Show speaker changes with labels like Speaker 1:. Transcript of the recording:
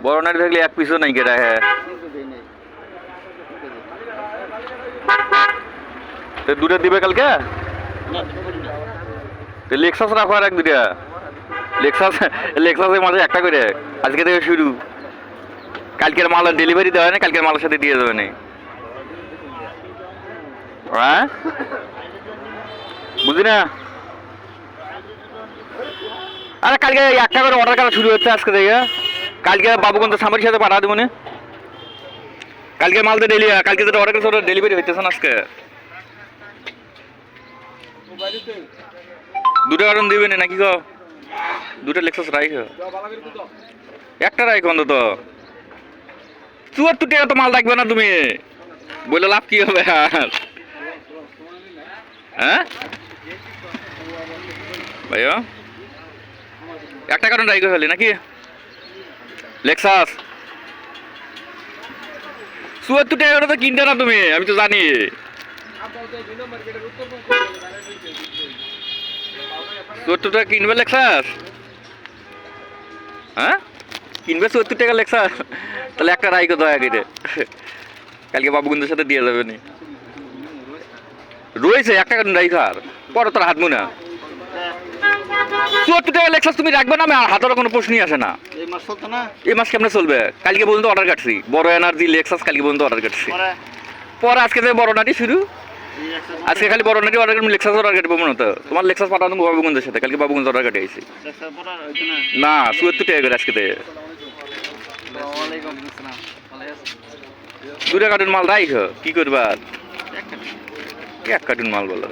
Speaker 1: বড় নাড়ি থাকলে এক পিসও নাই কেটে হ্যাঁ দুটো দিবে কালকে লেক্সাস রাখো আর এক দুটা লেক্সাসের মাঝে একটা করে আজকে থেকে শুরু কালকের মাল ডেলিভারি দেওয়া হয় না কালকের মালের সাথে দিয়ে দেবে না হ্যাঁ বুঝলি না আরে কালকে একটা করে অর্ডার করা শুরু হচ্ছে আজকে থেকে কালকে বাবুগঞ্জ সামরির সাথে পাঠা দেবো না কালকে মাল তো কালকে যেটা অর্ডার করছে ওটা ডেলিভারি হইতেছে না আজকে দুটো কারণ দিবে না নাকি গো দুটো লেক্সাস রাইখ একটা রাইখ অন্তত ৭৪ টাকা তো মাল রাখবে না তুমি বলে লাভ কি হবে আর হ্যাঁ ভাইয়া একটা কারণ রাইখ হলে নাকি লেক্সাস ৭৪ টাকা তো কিনতে না তুমি আমি তো জানি টাকা কিনবে লেক্সাস হ্যাঁ কিনবে ৭৪ টাকা লেক্সাস তাহলে একটা রাইকো দয়া করে কালকে বাবুগঞ্জের সাথে দিয়ে যাবে নি রয়েছে একটা রাইক আর পরে তোর হাত মুনা ৭৪ টাকা লেক্সাস তুমি রাখবে না হাতের কোনো প্রশ্নই আসে না এই মাস কেমনে চলবে কালকে পর্যন্ত অর্ডার কাটছি বড় এনার্জি লেক্সাস কালকে পর্যন্ত অর্ডার কাটছি পরে আজকে থেকে বড় নাটি শুরু আজকে খালি বড় নাটি অর্ডার লেক্সাস অর্ডার কাটবো মনে হতো তোমার লেক্সাস পাঠানো বাবুগঞ্জের সাথে কালকে বাবুগঞ্জ অর্ডার কাটে আইছি না ৭৪ টাকা করে আজকে থেকে দুটা কার্টুন মাল রাইখ কি করবা এক কার্টুন মাল বলো